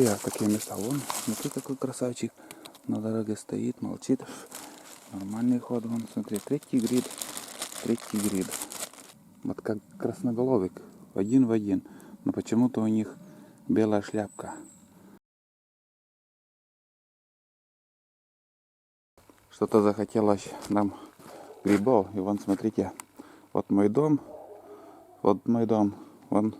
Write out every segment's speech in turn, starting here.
я в такие места. Вон, смотри, какой красавчик на дороге стоит, молчит. Нормальный ход, вон, смотри, третий грид. Вот как красноголовик, один в один. Но почему-то у них белая шляпка. Что-то захотелось нам грибов. И вон, смотрите, вот мой дом. Он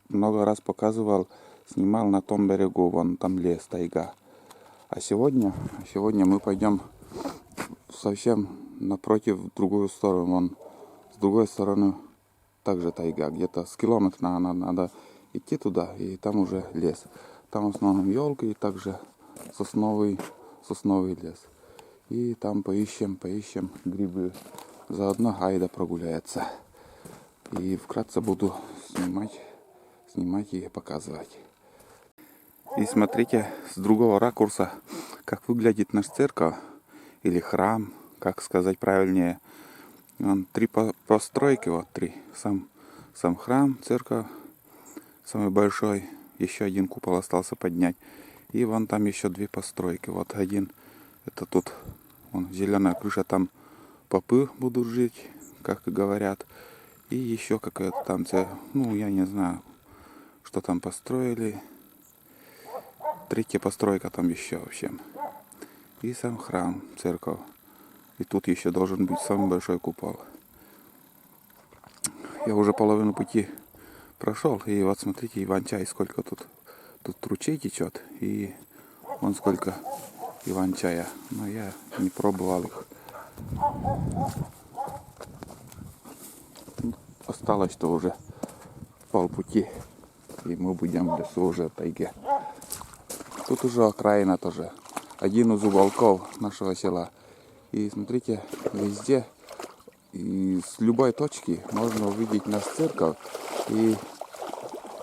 много раз показывал, снимал на том берегу, вон там лес, тайга. А сегодня мы пойдем совсем напротив, в другую сторону. Вон, с другой стороны также тайга. Где-то с километра надо идти туда, и там уже лес. Там в основном елки и также сосновый лес. И там поищем грибы. Заодно айда прогуляется. И вкратце буду снимать и показывать. И смотрите с другого ракурса, как выглядит наш церковь или храм, как сказать правильнее. Вон 3 постройки, вот 3. Сам храм, церковь, самый большой. Еще один купол остался поднять. И вон там еще 2 постройки. Вот один, это тут, вон зеленая крыша, там попы будут жить, как и говорят. И еще какая-то там, я не знаю, что там построили. 3-я постройка там еще, в общем. И сам храм, церковь. И тут еще должен быть самый большой купол. Я уже половину пути прошел. И вот смотрите, иван-чай, сколько тут. Тут ручей течет. И вон сколько иван-чая. Но я не пробовал их. Осталось-то уже полпути. И мы будем в лесу уже в тайге. Тут уже окраина тоже. Один из уголков нашего села. И смотрите, везде, и с любой точки можно увидеть нашу церковь. И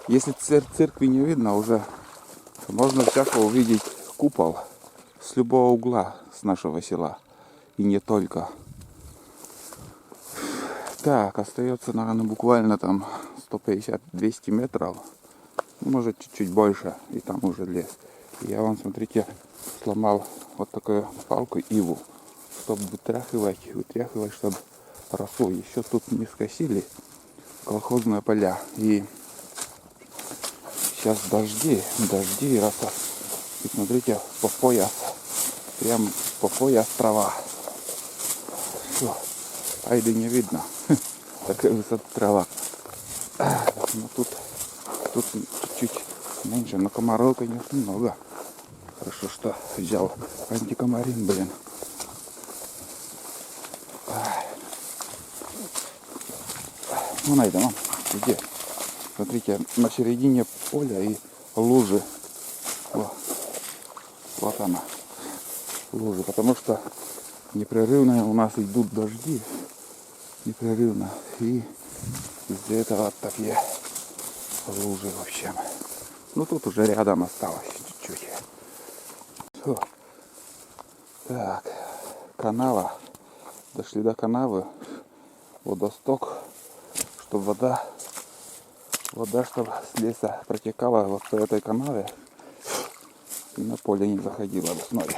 если церкви не видно уже, то можно всяко увидеть купол с любого угла с нашего села. И не только. Так, остается, наверное, буквально там 150-200 метров. Может, чуть-чуть больше. И там уже лес. И я вам, смотрите, сломал вот такую палку иву, чтобы вытряхивать, чтобы росу. Еще тут не скосили колхозные поля. И сейчас дожди и роса. И смотрите, по пояс, прям по пояс трава. Все, айды не видно. Такая высота трава. Но тут чуть-чуть меньше, но комаров, конечно, много. Хорошо, что взял антикомарин, блин. Ну, найдем, где? Смотрите, на середине поля и лужи. Вот она, лужи, потому что непрерывно у нас идут дожди. Непрерывно. И из-за этого вот такие лужи, в общем. Ну, тут уже рядом осталось чуть-чуть. Все. Так, канава. Дошли до канавы. Водосток, чтобы вода, чтобы с леса протекала вот по этой канаве и на поле не заходила весной.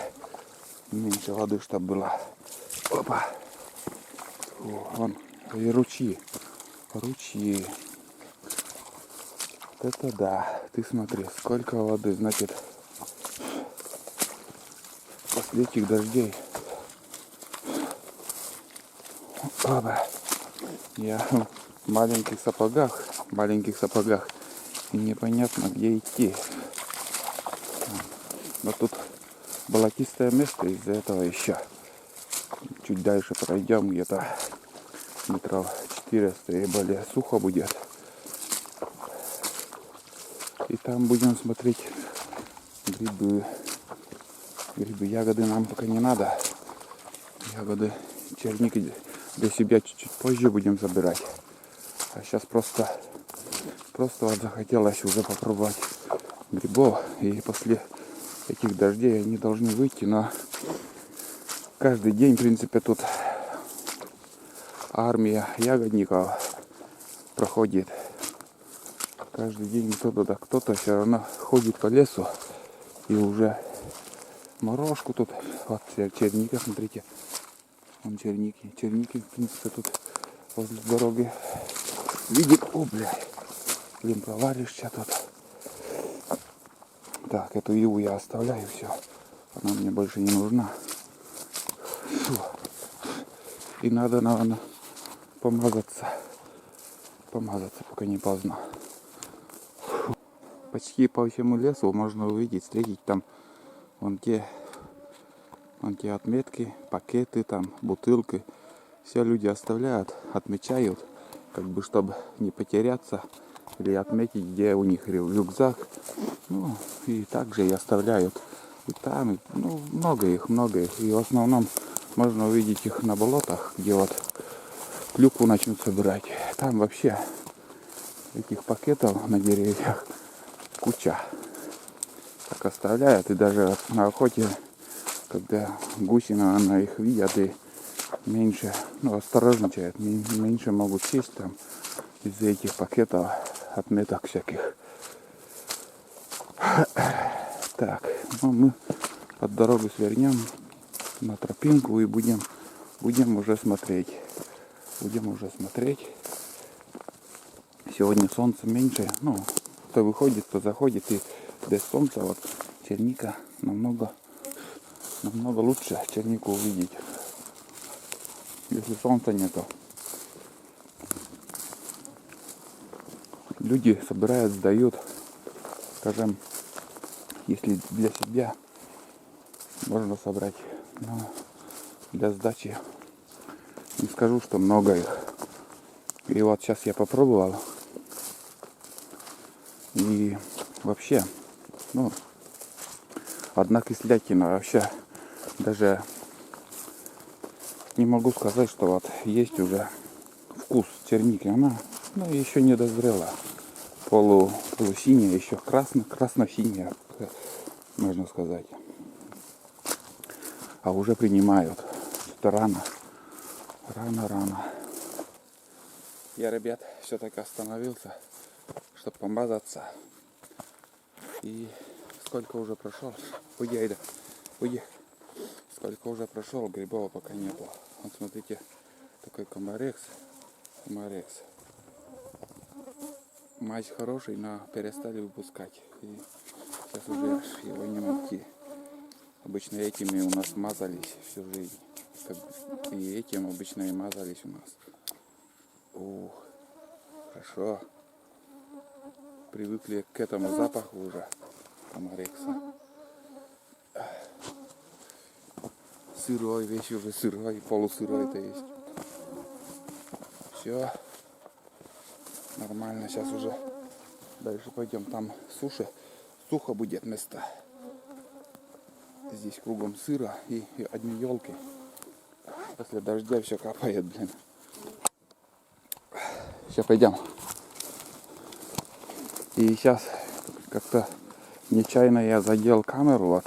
Меньше воды, чтобы было. Опа. Вон и ручьи. Это да. Ты смотри, сколько воды, значит, после этих дождей. Опа. Я в маленьких сапогах, и непонятно, где идти. Но тут болотистое место, из-за этого еще чуть дальше пройдем, где-то метров 400, и более сухо будет. И там будем смотреть грибы. Ягоды нам пока не надо. Ягоды, черники для себя чуть-чуть позже будем забирать. А сейчас просто вот захотелось уже попробовать грибов. И после этих дождей они должны выйти. Но каждый день, в принципе, тут армия ягодников проходит. Каждый день кто-то все равно ходит по лесу И уже морожку тут. Вот черника, смотрите. Вон черники. Черники, в принципе, тут возле дороги. Видит, о, блядь. Блин, провалишься тут. Так, эту иву я оставляю, все. Она мне больше не нужна. Фу. И надо, наверное, помазаться. Помазаться, пока не поздно. Фу. Почти по всему лесу можно увидеть, встретить там вон те отметки, пакеты, там, бутылки. Все люди оставляют, отмечают, как бы, чтобы не потеряться. Или отметить, где у них рюкзак. Ну, и также и оставляют. И там, ну, много их. И в основном можно увидеть их на болотах, где вот клюкву начнут собирать. Там вообще этих пакетов на деревьях куча. Так оставляют. И даже на охоте, когда гуси, наверное, их видят и меньше, ну, осторожничают, меньше могут сесть там из-за этих пакетов, отметок всяких. Так, ну мы под дорогу свернем на тропинку и будем уже смотреть. Сегодня солнца меньше, ну, кто выходит, кто заходит, и без солнца вот черника намного лучше чернику увидеть. Если солнца нету. Люди собирают, сдают, скажем, если для себя можно собрать, но для сдачи не скажу, что много их. И вот сейчас я попробовал. И вообще, ну, одна кислятина вообще даже не могу сказать, что вот есть уже вкус черники. Она, ну, еще не дозрела. Полусиняя, еще красно-синяя, можно сказать. А уже принимают. Это рано. Я, ребят, все-таки остановился, чтобы помазаться. И сколько уже прошел? Уйди. Сколько уже прошел, грибов пока нету. Вот смотрите, такой комарекс. Мазь хороший, но перестали выпускать. И сейчас уже его не найти. Обычно этими у нас мазались всю жизнь. И этим обычно и мазались у нас. Ух, хорошо. Привыкли к этому запаху уже комарекса. Сырой, весь уже сырой, полусырой-то есть. Все. Нормально, сейчас уже дальше пойдем. Там сухо будет место. Здесь кругом сыро и одни елки. После дождя все капает, блин. Сейчас пойдем. И сейчас как-то нечаянно я задел камеру. Вот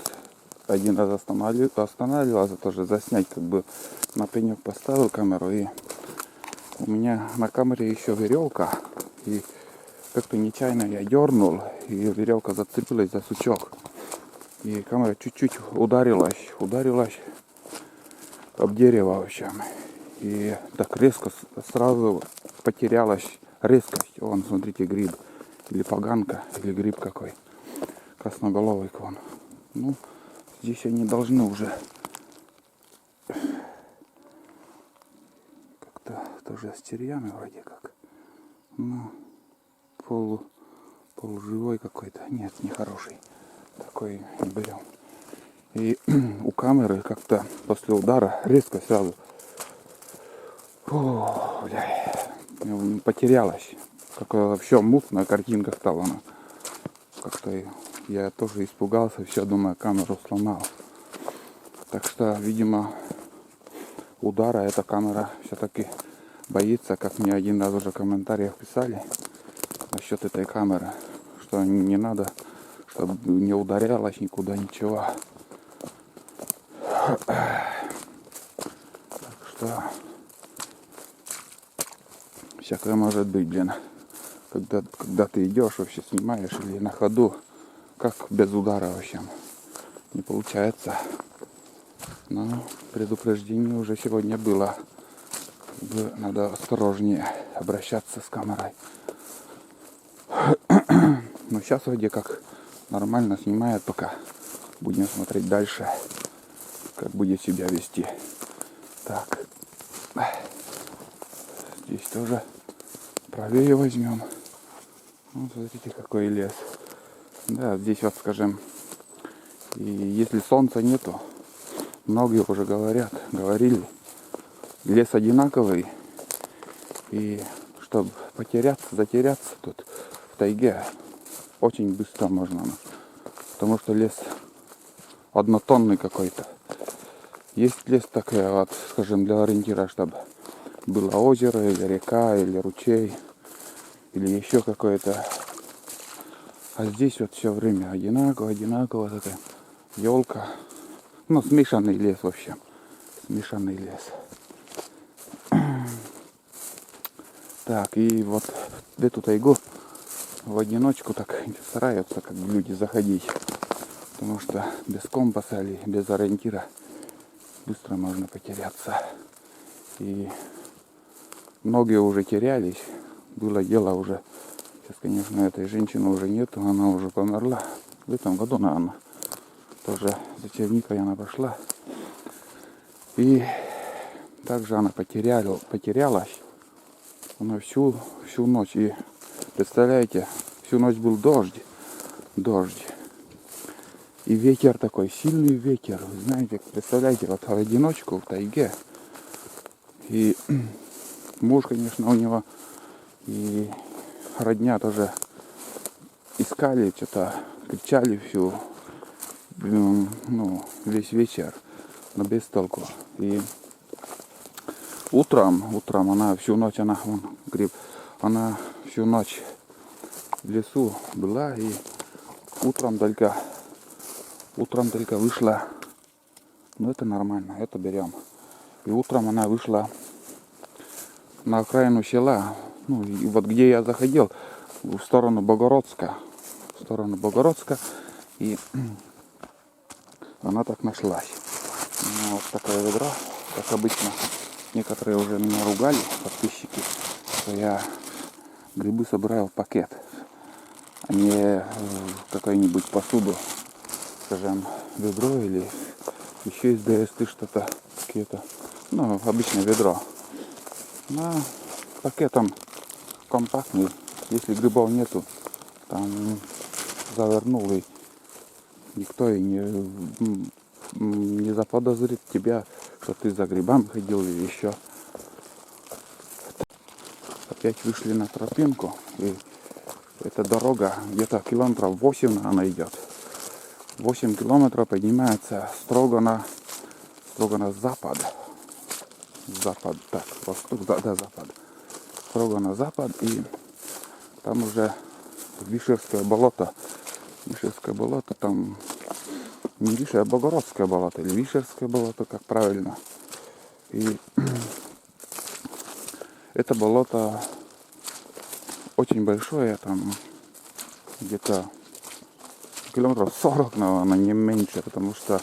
один раз останавливался тоже заснять, как бы на пенек поставил камеру. И у меня на камере еще веревка. И как-то нечаянно я дернул, и веревка зацепилась за сучок. И камера чуть-чуть ударилась об дерево, в общем. И так резко сразу потерялась резкость. Вон, смотрите, гриб. Или поганка, или гриб какой. Красноголовый клон. Ну, здесь они должны уже как-то тоже с червями вроде как. Ну, полуживой какой-то. Нет, не хороший. Такой не берем. И у камеры как-то после удара резко сразу потерялась. Какая вообще мутная картинка стала она. Как-то я тоже испугался, все, думаю, камеру сломал. Так что, видимо, удара эта камера все-таки боится, как мне один раз уже в комментариях писали насчет этой камеры, что не надо, чтобы не ударялась никуда, ничего. Так что всякое может быть, блин. Когда ты идешь, вообще снимаешь или на ходу, как без удара вообще. не получается. Но предупреждение уже сегодня было. Надо осторожнее обращаться с камерой. Но сейчас вроде как нормально снимает пока. Будем смотреть дальше, как будет себя вести. Так. Здесь тоже правее возьмем. Вот смотрите, какой лес. Да, здесь вот, скажем, и если солнца нету, многие уже говорили, лес одинаковый. И чтобы затеряться тут в тайге, очень быстро можно. Потому что лес однотонный какой-то. Есть лес такой, вот, скажем, для ориентира, чтобы было озеро, или река, или ручей, или еще какое-то. А здесь вот все время одинаково такая елка. Ну, смешанный лес вообще. Смешанный лес. Так, и вот в эту тайгу в одиночку так стараются как люди заходить. Потому что без компаса или без ориентира быстро можно потеряться. И многие уже терялись. Было дело уже. Сейчас, конечно, этой женщины уже нету. Она уже померла. В этом году, наверное. Тоже за черникой она пошла. И также она потерялась. Она всю ночь. И представляете, всю ночь был дождь. И ветер такой, сильный ветер. Вы знаете, представляете, вот в одиночку в тайге. И муж, конечно, у него и родня тоже искали, что-то кричали весь вечер, но без толку. И утром она всю ночь, она всю ночь в лесу была, и утром только вышла. Ну, это нормально, это берем. И утром она вышла на окраину села. Ну, и вот где я заходил, в сторону Богородска. И она так нашлась. Ну, вот такое ведро, как обычно. Некоторые уже меня ругали, подписчики, что я грибы собираю в пакет, а не в какую-нибудь посуду, скажем, ведро или еще из ДСТ что-то, какие-то, ну, обычное ведро. Но пакетом компактный, если грибов нету, там завернул, и никто и не заподозрит тебя, что ты за грибами ходил или еще. Опять вышли на тропинку, и эта дорога где-то километров 8 она идет. 8 километров поднимается строго на запад. Так, восток, запад. Строго на запад, и там уже Вишерское болото, там не Вишер, а Богородское болото, или Вишерское болото, как правильно. И это болото очень большое, там где-то километров 40, наверное, не меньше, потому что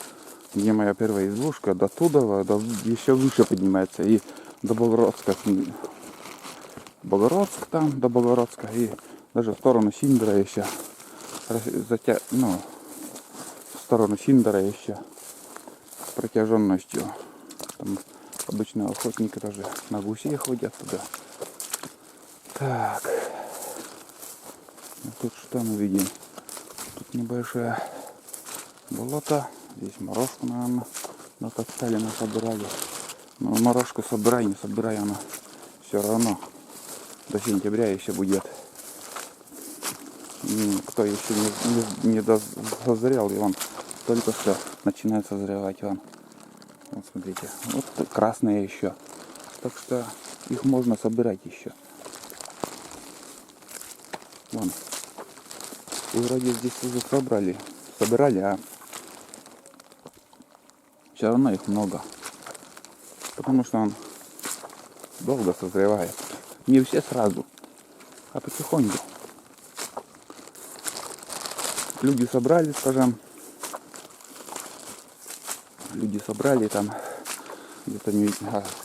где моя первая избушка, до туда, еще выше поднимается, и до Богородска, там, до Богородска, и даже в сторону Синдера еще, в сторону Синдера еще, с протяженностью. Там обычно охотники даже на гусей ходят туда. Так, ну, тут что мы видим? Тут небольшое болото. Здесь морожку, наверное, натоптали, насобирали. Но морожку собирай, не собирай, она все равно до сентября еще будет. Кто еще не созрел, и он только что начинает созревать. Вот смотрите, вот красные еще. Так что их можно собирать еще. Вон. И вроде здесь уже собирали, а все равно их много. Потому что он долго созревает. Не все сразу, а потихоньку. Люди собрали, скажем, Люди собрали там где-то не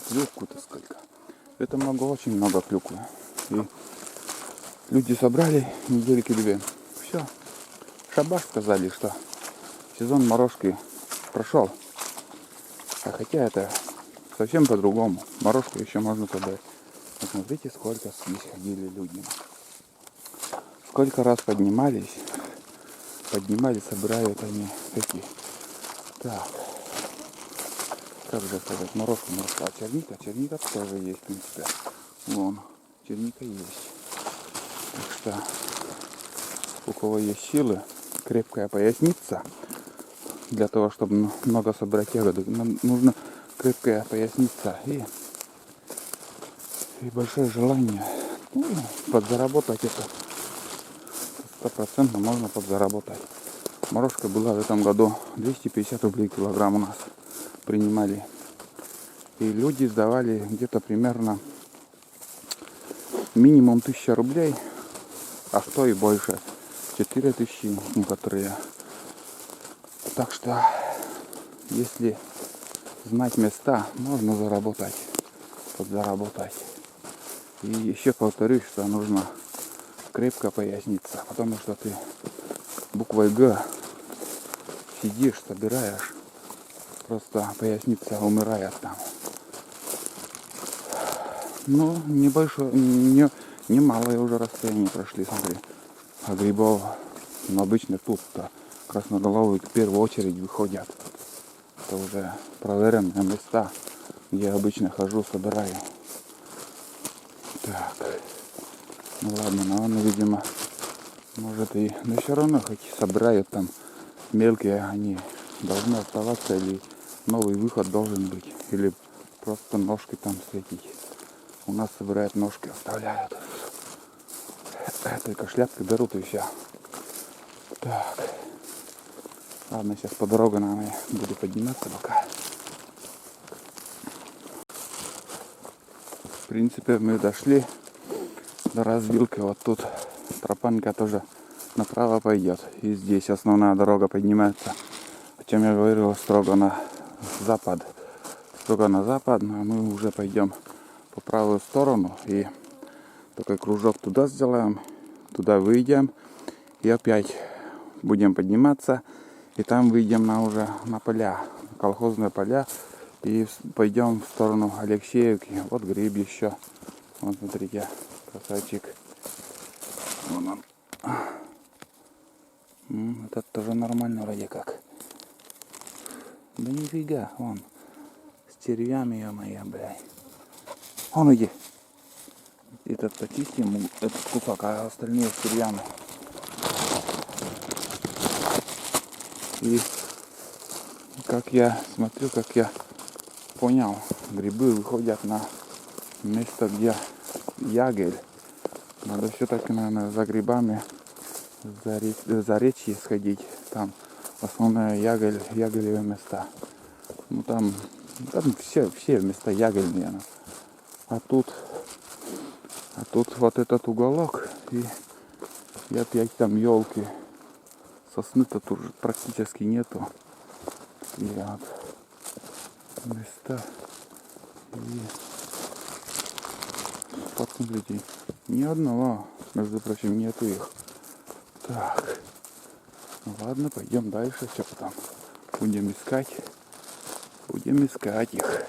клюкву-то сколько. Это много, очень много клюквы. И люди собрали недельки 2. Все. Шабаш сказали, что сезон морожки прошел. А хотя это совсем по-другому. Морожку еще можно собрать. Посмотрите, сколько здесь ходили люди. Сколько раз поднимались, собирают они такие. Так. Как же сказать, морожка. А черника тоже есть, в принципе. Вон, черника есть. Так что, у кого есть силы, крепкая поясница, для того, чтобы много собрать ягоды, нам нужно крепкая поясница и большое желание. Ну, подзаработать это 100% можно подзаработать. Морожка была в этом году 250 рублей килограмм у нас принимали. И люди сдавали где-то примерно минимум 1000 рублей, а что и больше. 4000 некоторые. Так что, если знать места, можно заработать, подзаработать. И еще повторюсь, что нужно крепко поясниться, потому что ты буквой Г сидишь, собираешь, просто поясница умирает там. Ну, небольшое, немалое уже расстояние прошли, смотри. А грибов, ну, обычно тут-то красноголовые в первую очередь выходят. Это уже проверенные места, где я обычно хожу, собираю. Так. Ну ладно, наверное, видимо, может и... Но все равно хоть собирают там мелкие, они должны оставаться, или новый выход должен быть. Или просто ножки там встретить. У нас собирают ножки, оставляют. Только шляпки берут и все. Так. Ладно, сейчас по дороге, наверное, буду подниматься пока. В принципе, мы дошли до развилки. Вот тут тропанка тоже направо пойдет. И здесь основная дорога поднимается. О чем я говорил, строго на запад. Строго на запад, но мы уже пойдем по правую сторону. И такой кружок туда сделаем. Туда выйдем. И опять будем подниматься. И там выйдем уже на поля. Колхозные поля. И пойдем в сторону Алексеевки. Вот гриб еще. Вот смотрите, красавчик. Вон он. Этот тоже нормально вроде как. Да нифига, вон. С червями, ё-моё, блядь. Вон иди. Этот почистим, этот кусок, а остальные с червями. И как я смотрю, как я понял, грибы выходят на место, где ягель. Надо все-таки, наверное, за грибами за речи сходить. Там основные ягелевые места. Ну там все места ягельные. А тут вот этот уголок и опять там елки. Сосны-то тут практически нету. И вот места. И посмотрите, ни одного, между прочим, нету их. Так, ну ладно, пойдем дальше, все потом будем искать их.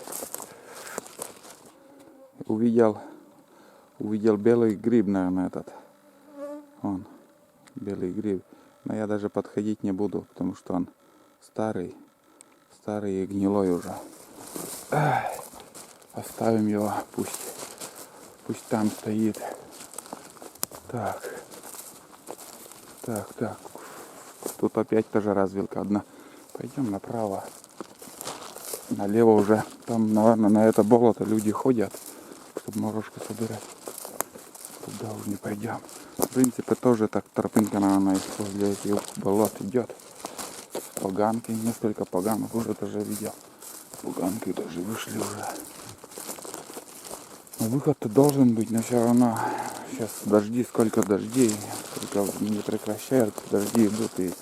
Увидел белый гриб, наверное, этот. Он, белый гриб. Но я даже подходить не буду, потому что он старый и гнилой уже. Оставим его, пусть там стоит. Так. Тут опять тоже развилка одна. Пойдем направо. Налево уже. Там, наверное, на это болото люди ходят, чтобы морожку собирать. Туда уже не пойдем. В принципе, тоже так тропинка, наверное, возле этих болот идет. Поганки, несколько поганок уже тоже видел. Поганки даже вышли уже. Но выход-то должен быть, но все равно сейчас дожди, сколько дождей, сколько не прекращаются, дожди идут, и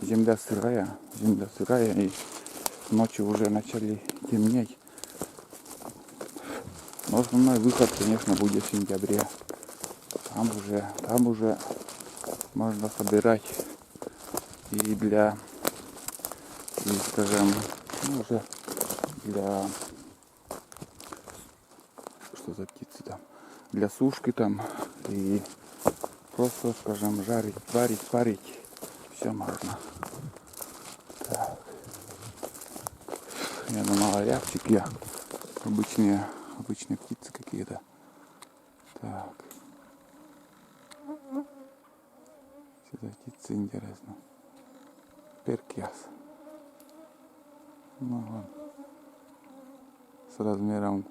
земля сырая, и ночи уже начали темнеть. Но основной выход, конечно, будет в сентябре. Там уже можно собирать и для, и, скажем, ну, уже для, что за птицы там, для сушки там и просто, скажем, жарить, варить, парить, все можно. Так. Я думал, рябчики, обычные птицы какие-то. Так. Что за птицы, интересно? Перкиас. Ну вот. С размером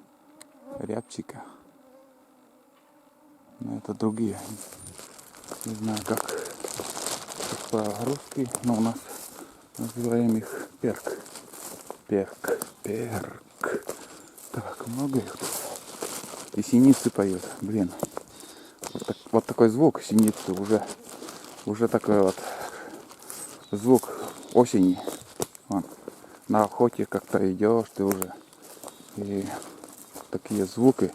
рябчика. Но это другие. Не знаю, как по-русски, но у нас называем их перк. Перк. Так, много их тут. И синицы поют. Блин. Вот такой звук синицы уже такой вот звук осени. Вон. На охоте как-то идешь ты уже. И такие звуки.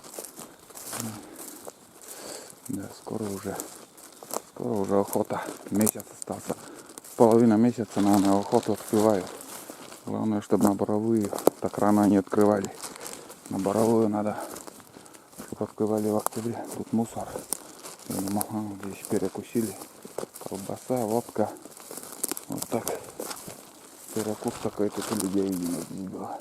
Да, скоро уже охота. Месяц остался. Половина месяца, наверное, охоту открываю. Главное, чтобы на боровую так рано не открывали. На боровую надо, чтобы открывали в октябре. Тут мусор. Здесь перекусили. Колбаса, водка. Вот так. Перекус такой тут у людей, видимо, здесь было.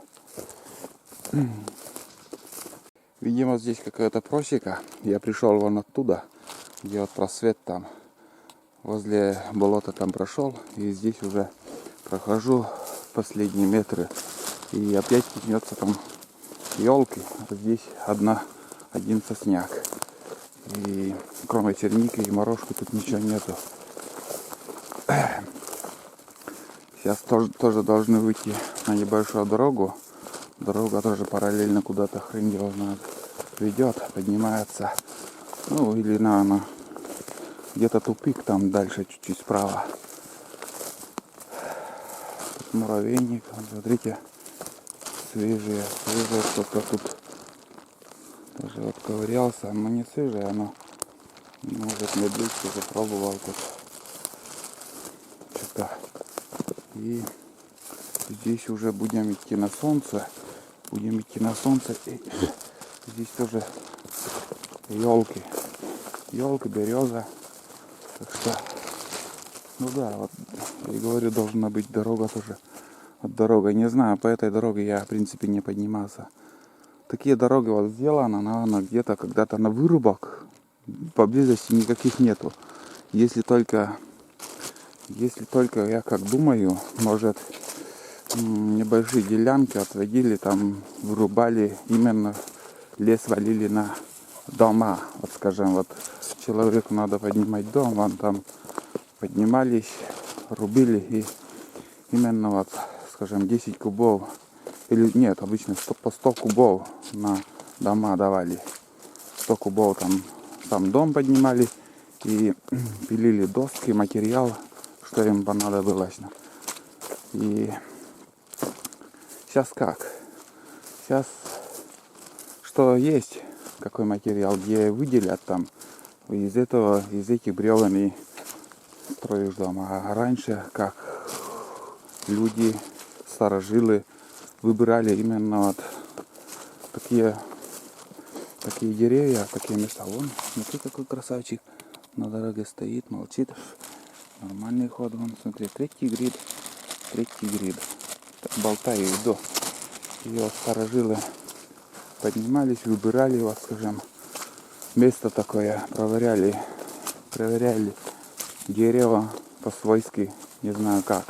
Видимо, здесь какая-то просека. Я пришел вон оттуда, где вот просвет там. Возле болота там прошел. И здесь уже прохожу последние метры. И опять начнется там елки. А здесь один сосняк. И кроме черники и морожки тут ничего нету. Сейчас тоже должны выйти на небольшую дорогу. Дорога тоже параллельно куда-то хрен его знает ведет, поднимается. Ну или на где-то тупик там дальше чуть-чуть справа. Тут муравейник, смотрите, свежее что-то тут. Даже вот ковырялся, но не свежее, оно может медведь уже пробовал тут. Что-то. И здесь уже будем идти на солнце. И здесь тоже елки, береза. Так что, ну да, вот я говорю, должна быть дорога тоже. Вот дорога, не знаю, по этой дороге я в принципе не поднимался. Такие дороги вот сделаны, наверное, где-то когда-то на вырубок. Поблизости никаких нету. Если только я как думаю, может, небольшие делянки отводили, там вырубали, именно лес валили на дома. Вот скажем, вот человеку надо поднимать дом, вон там поднимались, рубили и именно вот, скажем, 10 кубов, или нет, обычно по 100 кубов на дома давали. 100 кубов там дом поднимали и пилили доски, материал, что им понадобилось. И сейчас как? Сейчас что есть, какой материал, где выделят там, из этих бревен и строишь дом. А раньше как люди, старожилы выбирали именно вот такие деревья, такие места. Вон, смотри, какой красавчик на дороге стоит, молчит. Нормальный ход, вон, смотри, третий грид. Так, болтаю, иду. Ее старожилы поднимались, выбирали его, скажем, место такое, проверяли дерево по-свойски, не знаю как.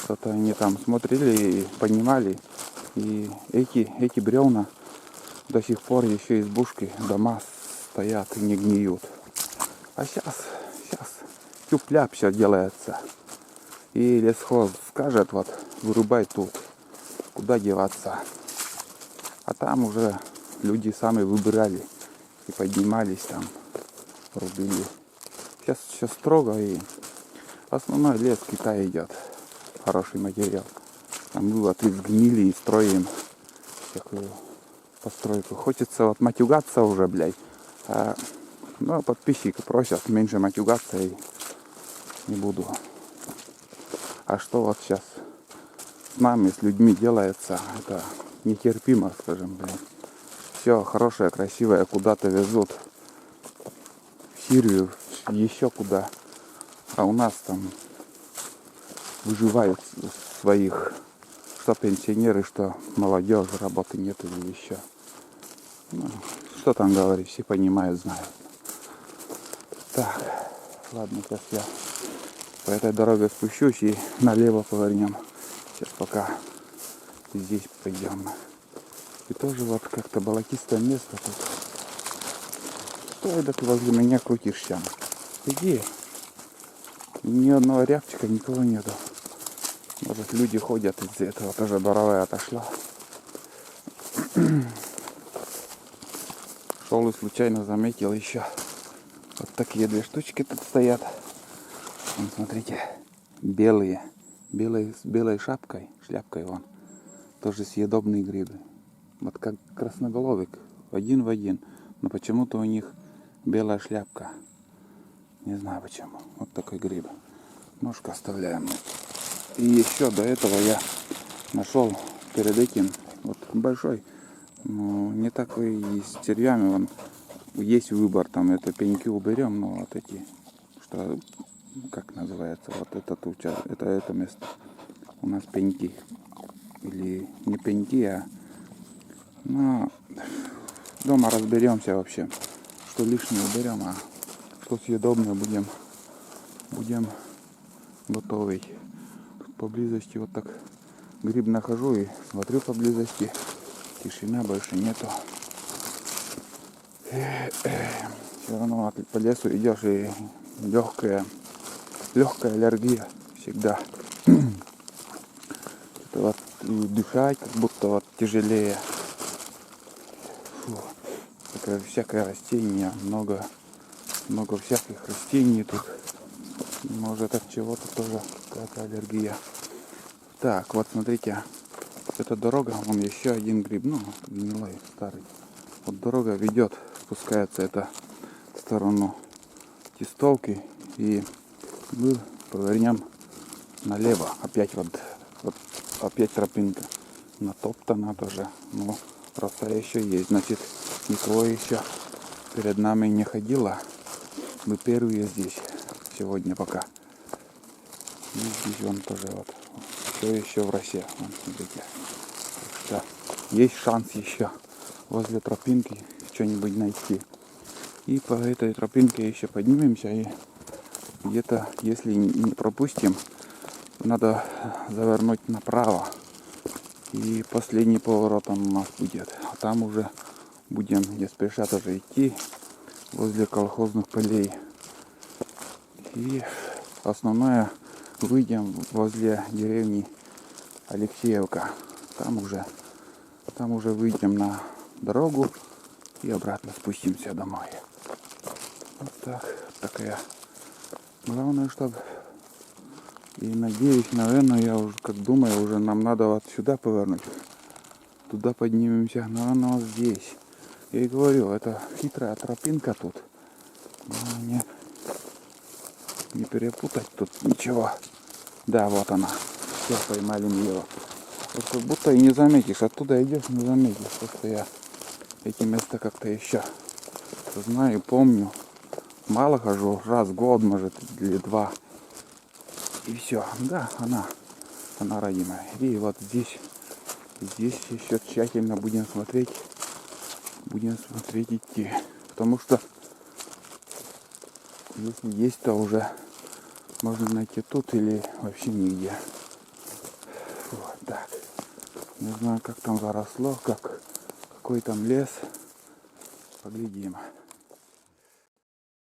Что-то они там смотрели и поднимали. И эти бревна до сих пор еще избушки, дома стоят и не гниют. А сейчас тюп-ляп все делается. И лесхоз скажет, вот, вырубай тут, куда деваться. А там уже люди сами выбирали и поднимались там, рубили. Сейчас строго, и основной лес Китая идет. Хороший материал. А мы вот изгнили и строим всякую постройку. Хочется вот матюгаться уже, блядь. Ну, подписчики просят меньше матюгаться и не буду. А что вот сейчас с нами, с людьми делается, это нетерпимо, скажем, блядь. Все хорошее, красивое куда-то везут. В Сирию, еще куда. А у нас там выживают своих, что пенсионеры, что молодежь, работы нет или еще. Ну, что там говорить, все понимают, знают. Так, ладно, сейчас я по этой дороге спущусь и налево повернем. Сейчас пока здесь пойдем. И тоже вот как-то болотистое место тут. Что это ты возле меня крутишься? Иди. Ни одного рябчика, никого нету. Может, люди ходят из-за этого. Тоже боровая отошла. Шел и случайно заметил еще. Вот такие две штучки тут стоят. Вон, смотрите. Белые. Белые с белой шапкой. Шляпкой вон. Тоже съедобные грибы. Вот как красноголовик. Один в один. Но почему-то у них белая шляпка. Не знаю почему. Вот такой гриб. Ножку оставляем. И еще до этого я нашел перед этим вот большой. Ну, не такой и с червями. Вон, есть выбор. Там это пеньки уберем. Но вот эти, что, как называется, вот этот участок, это место. У нас пеньки. Или не пеньки, а ну, дома разберемся вообще. Что лишнее уберем, а что съедобное будем готовить. Тут поблизости вот так гриб нахожу и смотрю поблизости. Тишина, больше нету. Все равно по лесу идешь и легкая аллергия всегда. Это вот и дышать как будто вот тяжелее. Фу. Такое всякое растение, много всяких растений тут. Может от чего-то тоже какая-то аллергия. Так, вот смотрите, эта дорога, вон еще один гриб, ну, гнилой, старый. Вот дорога ведет, спускается это в сторону Тистовки, и мы повернем налево. Опять опять тропинка. Натоптана тоже. Но роса еще есть, значит, никого еще перед нами не ходила. Мы первые здесь сегодня пока. И здесь вон тоже вот. Все еще в росе. Вон, смотрите. Так что есть шанс еще возле тропинки что-нибудь найти. И по этой тропинке еще поднимемся. И где-то, если не пропустим, надо завернуть направо. И последний поворот у нас будет. А там уже будем не спеша тоже идти возле колхозных полей. И основное, выйдем возле деревни Алексеевка. Там уже выйдем на дорогу и обратно спустимся домой. Вот так, такая. Главное, чтобы... И надеюсь, наверное, я уже как думаю, уже нам надо вот сюда повернуть. Туда поднимемся, наверное, вот здесь. Я и говорю, это хитрая тропинка тут. Не перепутать тут ничего. Да, вот она. Все, поймали ее. Вот как будто и не заметишь. Оттуда идешь, не заметишь. Просто я эти места как-то еще знаю, помню. Мало хожу, раз в год, может, или два. И все. Да, она родимая. И вот здесь еще тщательно будем смотреть идти. Потому что если есть, то уже можно найти тут или вообще нигде. Вот так. Не знаю, как там заросло, какой там лес. Поглядим.